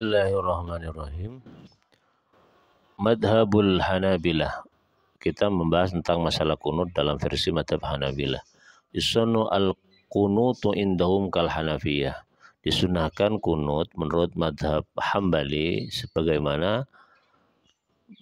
Bismillahirrahmanirrahim. Madhabul Hanabilah. Kita membahas tentang masalah kunut dalam versi madhab Hanabilah. Isunnu al-kunutu indahum kal Hanafiyah. Disunahkan kunut menurut madhab Hambali sebagaimana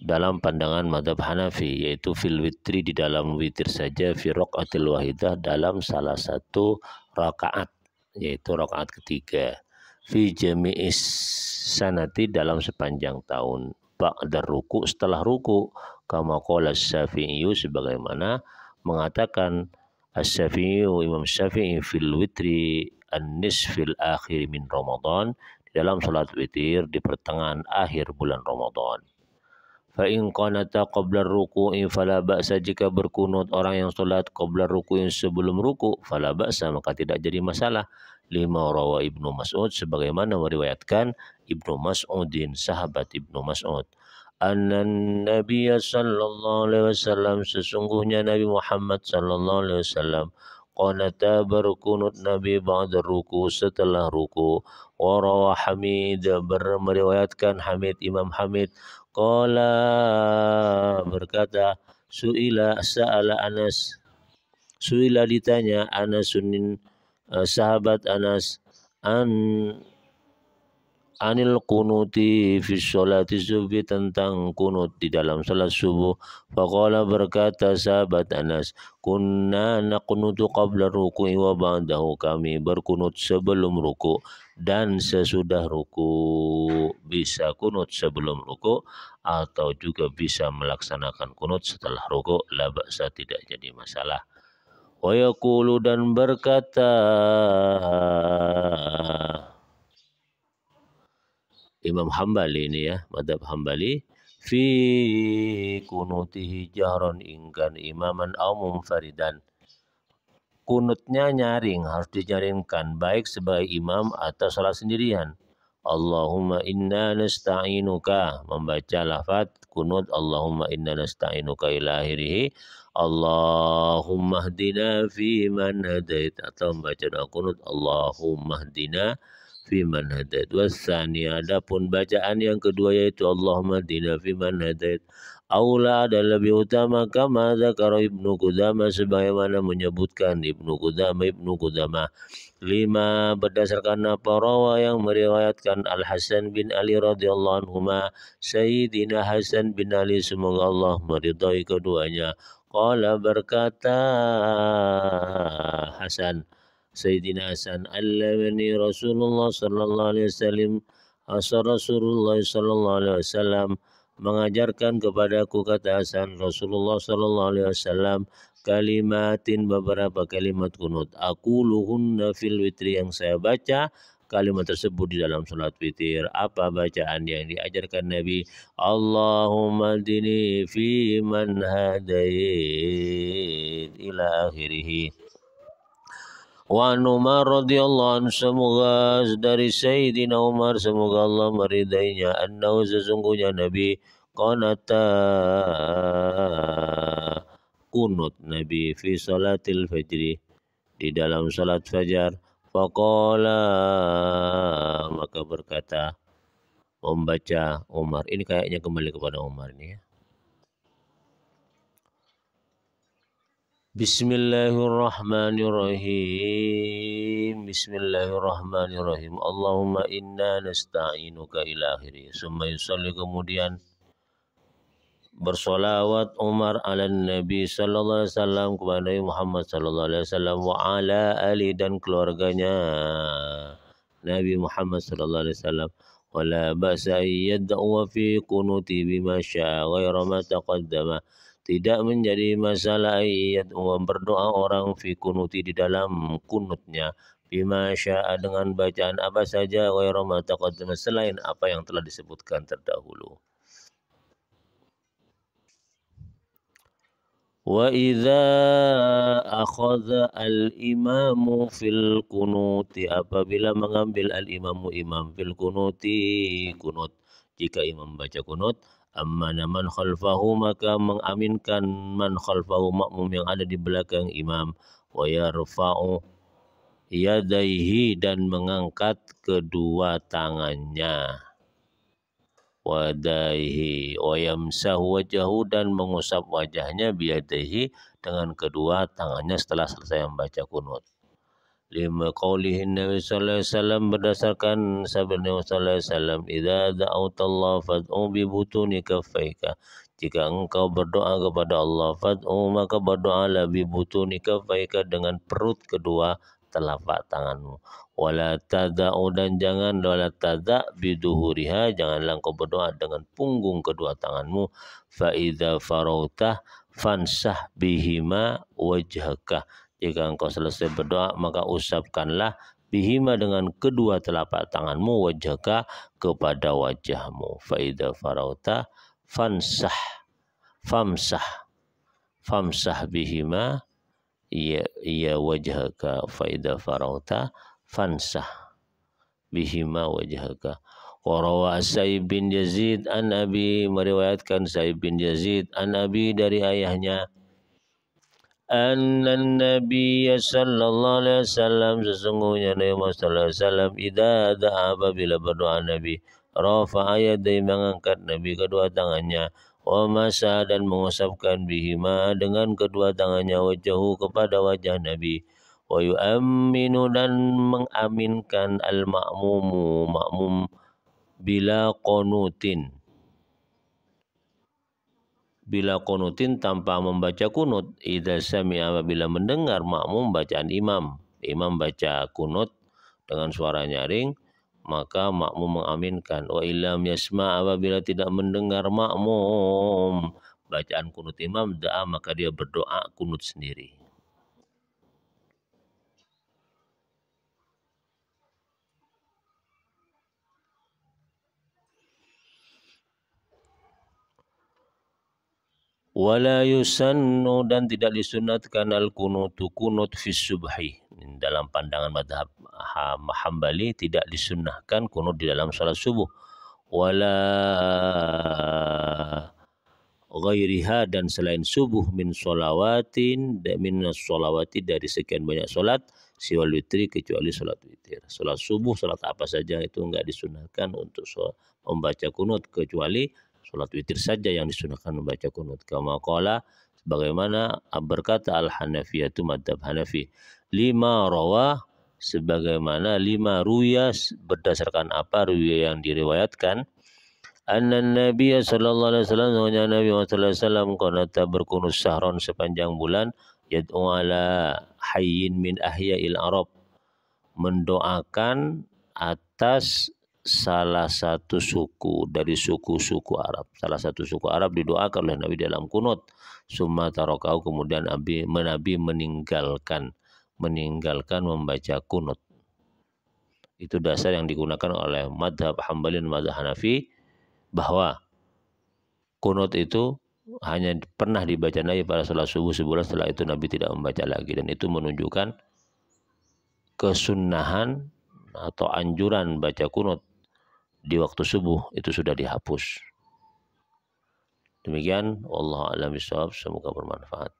dalam pandangan madhab Hanafi, yaitu fil witri, di dalam witir saja, fi raqatil wahidah, dalam salah satu rakaat, yaitu rakaat ketiga, fi jami'is sanati, dalam sepanjang tahun, ba'da ruku, setelah ruku, kama qala Syafi'i, sebagaimana mengatakan Asy-Syafi'i, Imam Syafi'i, fil witri an-nisfil akhir min Ramadan, di dalam salat witir di pertengahan akhir bulan Ramadan. Fa in qanata qabla ruku'i fala ba'sa, jika berkunut orang yang salat qabla ruku'i, sebelum ruku, fala ba'sa, maka tidak jadi masalah. Lima rawa Ibnu Mas'ud, sebagaimana meriwayatkan Ibnu Mas'udin, sahabat Ibnu Mas'ud, annan Nabiya sallallahu alaihi wasallam, sesungguhnya Nabi Muhammad sallallahu alaihi wasallam, qanata, berkunut Nabi, ba'da ruku, setelah ruku. Wa rawa Hamid, meriwayatkan Hamid, Imam Hamid, qala, berkata, sa'ala Anas, su'ila, ditanya, Anasun, sahabat Anas, anil kunuti fi sholati subuh, tentang kunut di dalam salat subuh. Faqala, berkata sahabat Anas, kunna naqnutu qabla ruku'i wa ba'dahu, kami berkunut sebelum ruku dan sesudah ruku. Bisa kunut sebelum ruku atau juga bisa melaksanakan kunut setelah ruku, la ba'sa, tidak jadi masalah. Wa yaqulu, dan berkata Imam Hambali ini, ya, madhab Hambali, fi kunutihi jahron ingkan imaman au munfaridan, kunutnya nyaring, harus dinyaringkan, baik sebagai imam atau salat sendirian. Allahumma inna nasta'inuka, membaca lafaz kunut Allahumma inna nasta'inuka ila akhirih, Allahumma hdina fi man hadait, atau membaca doa kunut Allahumma hdina fi man hadait. Wasani, adapun bacaan yang kedua, yaitu Allahumma hdina fi man hadait, aula, dan lebih utama, kama zakara Ibnu Qudamah, sebagaimana menyebutkan Ibnu Qudamah, lima, berdasarkan apa rawa yang meriwayatkan Al-Hasan bin Ali radhiyallahu anhuma, Sayyidina Hasan bin Ali, semoga Allah meridhai keduanya, qala, berkata Hasan, Sayyidina Hasan, allamani Rasulullah sallallahu alaihi wasallam, Rasulullah sallallahu alaihi wasallam mengajarkan kepadaku, kata Hasan, Rasulullah sallallahu alaihi wasallam, kalimatin, beberapa kalimat kunut, aquluhunna fil witri, yang saya baca kalimat tersebut di dalam salat witir. Apa bacaan yang diajarkan Nabi? Allahumma hdini fi man hadait ila akhirih. Wa Umar radhiyallahu anhu, semoga dari Sayyidina Umar, semoga Allah meridainya, annahu, sesungguhnya Nabi, qanata, kunut Nabi, fi salatil fajri, di dalam salat fajar. Faqala, maka berkata, membaca Umar, ini kayaknya kembali kepada Umar ini, ya. Bismillahirrahmanirrahim. Bismillahirrahmanirrahim. Allahumma inna nasta'inuka ila akhiri. Summa yusalli, kemudian bersolawat Umar ala Nabi sallallahu alaihi wasallam, kepada Nabi Muhammad sallallahu alaihi wasallam, wa ala ali, dan keluarganya Nabi Muhammad sallallahu alaihi wasallam. Wala ba'sa yad'u fi kunuti bima syaa ghaira ma taqaddama, tidak menjadi masalah ayat berdoa orang fi kunuti, di dalam kunutnya, bima syaa, dengan bacaan apa saja, ghairu ma taqaddama, selain apa yang telah disebutkan terdahulu. Wa idza akhadha al-imamu fil kunuti, apabila mengambil al-imamu, imam, fil kunuti, kunut, jika imam membaca kunut, ammana man khalfahu, maka mengaminkan man khalfahu, makmum yang ada di belakang imam, wa yarfa'u yadaihi, dan mengangkat kedua tangannya. wadaihi wa yamsahu wajhahu, dan mengusap wajahnya biyadaihi dengan kedua tangannya setelah selesai membaca kunut. Lima qaulihi Nabi sallallahu alaihi wasallam, berdasarkan sabda Nabi sallallahu alaihi wasallam, idza da'autallah fad'u bi butuni kaffaika, jika engkau berdoa kepada Allah, fad'u maka berdoalah bi butuni kaffaika dengan perut kedua telapak tanganmu. Wala tada'u, dan jangan wala tada' biduhuriha, janganlah engkau berdoa dengan punggung kedua tanganmu. Fa idza farautah fansah bihima wajhaka, jika engkau selesai berdoa maka usapkanlah bihima dengan kedua telapak tanganmu wajhaka, kepada wajahmu. Fa idza farauta fansah famsah bihima ya wajhaka, fa idza farauta fansah bihima wajhaka. Wa rawa Sa'ib bin Yazid an Abi, meriwayatkan Sa'ib bin Yazid an Abi, dari ayahnya, anna Nabi sallallahu alaihi wasallam, sesungguhnya Nabi Muhammad sallallahu alaihi wasallam, idza da'a, apabila berdoa Nabi, rafa'a yadayhi, mengangkat Nabi kedua tangannya, wa masa, dan mengusapkan bihima dengan kedua tangannya wajhahu, kepada wajah Nabi, wa yu'amminu, dan mengaminkan al-ma'mumu, makmum, bila kunutin, tanpa membaca kunut, idza sami'a, apabila mendengar makmum bacaan imam baca kunut dengan suara nyaring, maka makmum mengaminkan. Wa illam yasma', apabila tidak mendengar makmum bacaan kunut imam, da'a, maka dia berdoa kunut sendiri. Wala yusannu, dan tidak disunatkan al-kunutu, kunut fi subhi. Dalam pandangan madhab Hambali tidak disunnahkan kunut di dalam salat subuh. Wala ghairiha, dan selain subuh, min sholawatin, min sholawati, dari sekian banyak solat, siwal witri, kecuali solat witir. Solat subuh, solat apa saja itu enggak disunahkan untuk membaca kunut, kecuali solat witir saja yang disunahkan membaca kunut. Kama qala, sebagaimana berkata al-Hanafiyah, itu madhab Hanafi, lima rawa, sebagaimana lima ruya, berdasarkan apa ruya yang diriwayatkan, anna Nabi sallallahu alaihi wasallam, Nabi sallallahu alaihi wasallam, qanata, berkunut sahron, sepanjang bulan, yad'u ala hayyin min ahya'il Arab, mendoakan atas salah satu suku dari suku-suku Arab. Salah satu suku Arab didoakan oleh Nabi dalam kunut. Summa tarakau, kemudian Nabi meninggalkan membaca kunut. Itu dasar yang digunakan oleh madhab Hambali dan madhab Hanafi, bahwa kunut itu hanya pernah dibaca Nabi pada salat subuh sebulan, setelah itu Nabi tidak membaca lagi, dan itu menunjukkan kesunnahan atau anjuran baca kunut di waktu subuh itu sudah dihapus. Demikian, wallahu a'lam bishawab, semoga bermanfaat.